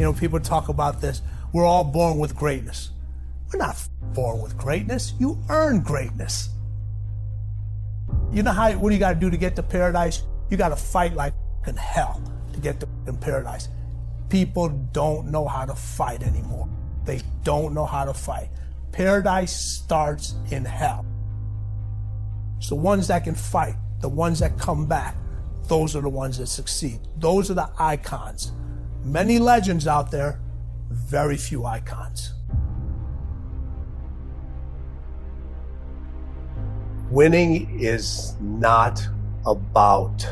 You know, people talk about this. We're all born with greatness. We're not born with greatness. You earn greatness. You know what do you got to do to get to paradise? You got to fight like in hell to get to paradise. People don't know how to fight anymore. They don't know how to fight. Paradise starts in hell. It's the ones that can fight, the ones that come back, those are the ones that succeed. Those are the icons. Many legends out there, very few icons. Winning is not about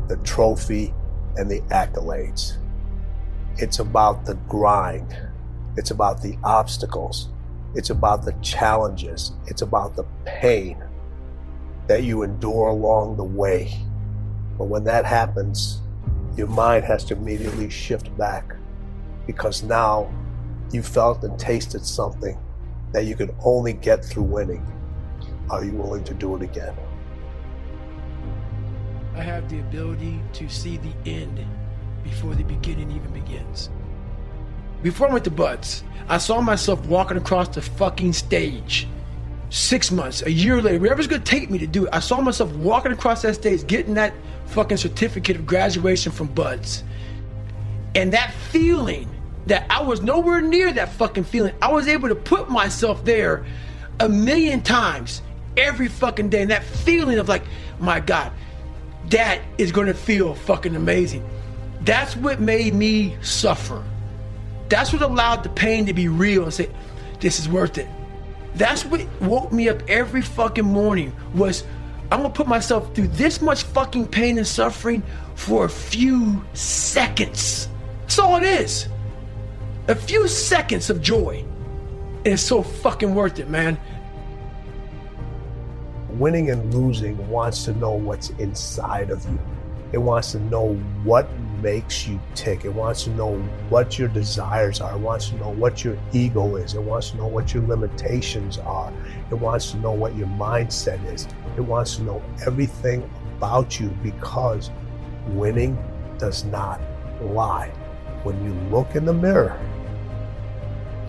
the trophy and the accolades. It's about the grind. It's about the obstacles. It's about the challenges. It's about the pain that you endure along the way. But when that happens, your mind has to immediately shift back, because now you felt and tasted something that you could only get through winning. Are you willing to do it again? I have the ability to see the end before the beginning even begins. Before I went to Buds, I saw myself walking across the fucking stage. 6 months, a year later, whatever's gonna take me to do it, I saw myself walking across that stage, getting that fucking certificate of graduation from Buds. And that feeling, that I was nowhere near that fucking feeling. I was able to put myself there 1,000,000 times every fucking day. And that feeling of like, my God, that is gonna feel fucking amazing. That's what made me suffer. That's what allowed the pain to be real and say, this is worth it. That's what woke me up every fucking morning, was I'm gonna put myself through this much fucking pain and suffering for a few seconds. That's all it is. A few seconds of joy. And it's so fucking worth it, man. Winning and losing wants to know what's inside of you. It wants to know what makes you tick. It wants to know what your desires are. It wants to know what your ego is. It wants to know what your limitations are. It wants to know what your mindset is. It wants to know everything about you, because winning does not lie. When you look in the mirror,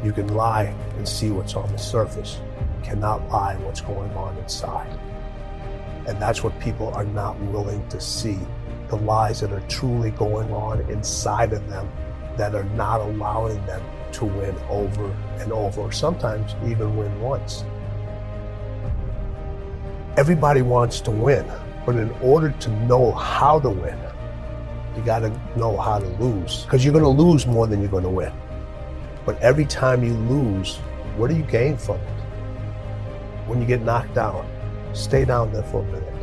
you can lie and see what's on the surface. You cannot lie what's going on inside. And that's what people are not willing to see. The lies that are truly going on inside of them that are not allowing them to win over and over, or sometimes even win once. Everybody wants to win, but in order to know how to win, you gotta know how to lose, because you're gonna lose more than you're gonna win. But every time you lose, what do you gain from it? When you get knocked down, stay down there for a minute.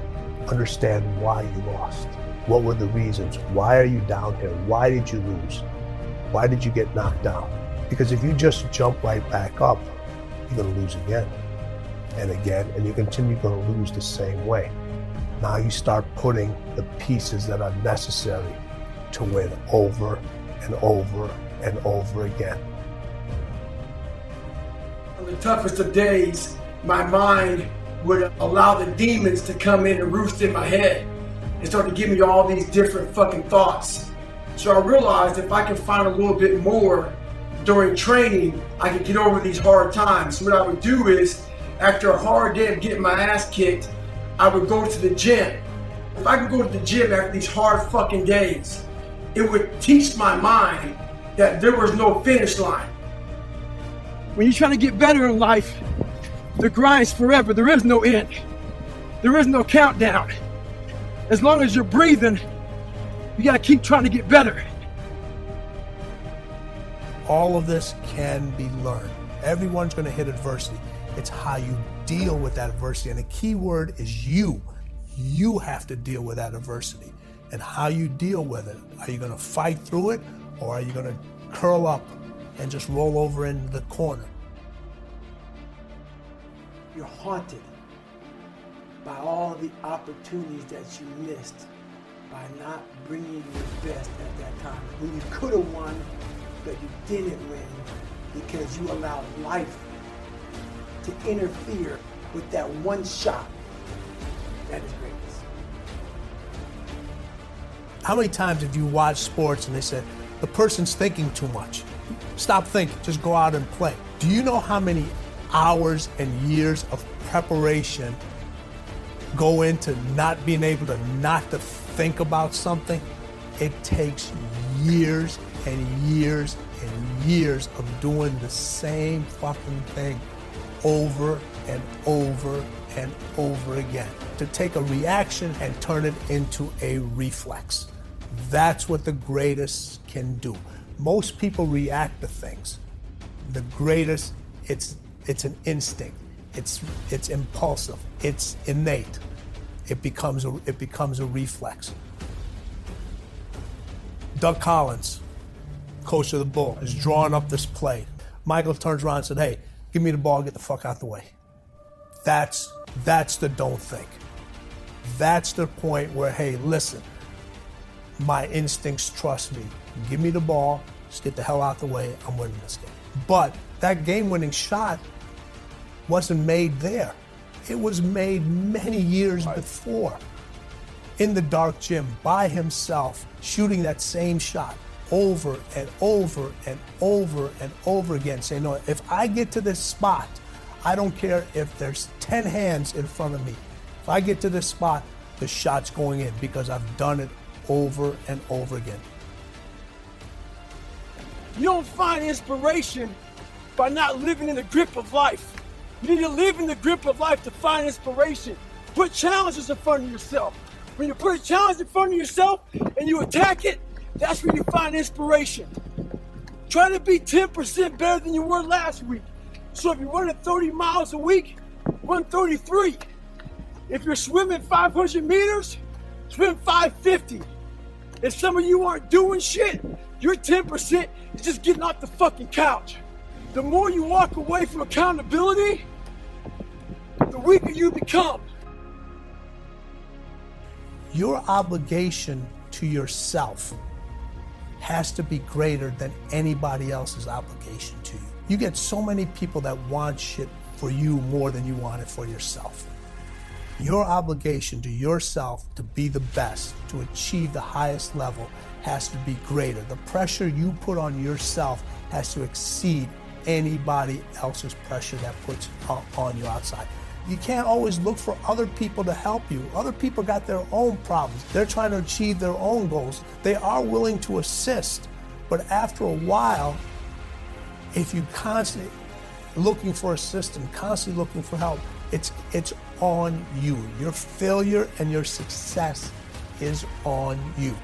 Understand why you lost. What were the reasons? Why are you down here? Why did you lose? Why did you get knocked down? Because if you just jump right back up, you're gonna lose again and again, and you continue to lose the same way. Now you start putting the pieces that are necessary to win over and over and over again. On the toughest of days, my mind would allow the demons to come in and roost in my head and start to give me all these different fucking thoughts. So I realized if I can find a little bit more during training, I could get over these hard times. So what I would do is, after a hard day of getting my ass kicked, I would go to the gym. If I could go to the gym after these hard fucking days, it would teach my mind that there was no finish line. When you're trying to get better in life, the grind's forever. There is no end. There is no countdown. As long as you're breathing, you gotta keep trying to get better. All of this can be learned. Everyone's gonna hit adversity. It's how you deal with that adversity. And the key word is you. You have to deal with that adversity. And how you deal with it. Are you gonna fight through it, or are you gonna curl up and just roll over in the corner? You're haunted by all the opportunities that you missed by not bringing your best at that time. When you could have won, but you didn't win because you allowed life to interfere with that one shot. That is greatness. How many times did you watch sports and they said, The person's thinking too much. Stop thinking, just go out and play. Do you know how many hours and years of preparation go into not being able to not to think about something? It takes years and years and years of doing the same fucking thing over and over and over again to take a reaction and turn it into a reflex. That's what the greatest can do. Most people react to things. The greatest, it's an instinct. It's impulsive. It's innate. It becomes a reflex. Doug Collins, coach of the Bull, is drawing up this play. Michael turns around and said, "Hey, give me the ball, get the fuck out the way." That's the don't think. That's the point where, hey, listen, my instincts trust me. Give me the ball, just get the hell out the way, I'm winning this game. But that game-winning shot wasn't made there. It was made many years before, in the dark gym, by himself, shooting that same shot over and over and over and over again, saying, no, if I get to this spot, I don't care if there's 10 hands in front of me. If I get to this spot, the shot's going in because I've done it over and over again. You don't find inspiration by not living in the grip of life. You need to live in the grip of life to find inspiration. Put challenges in front of yourself. When you put a challenge in front of yourself and you attack it, that's when you find inspiration. Try to be 10% better than you were last week. So if you're running 30 miles a week, run 33. If you're swimming 500 meters, swim 550. If some of you aren't doing shit, your 10% is just getting off the fucking couch. The more you walk away from accountability, the weaker you become. Your obligation to yourself has to be greater than anybody else's obligation to you. You get so many people that want shit for you more than you want it for yourself. Your obligation to yourself to be the best, to achieve the highest level, has to be greater. The pressure you put on yourself has to exceed anybody else's pressure that puts on you outside. You can't always look for other people to help you. Other people got their own problems. They're trying to achieve their own goals. They are willing to assist, but after a while, if you constantly looking for assistance, constantly looking for help, it's on you. Your failure and your success is on you.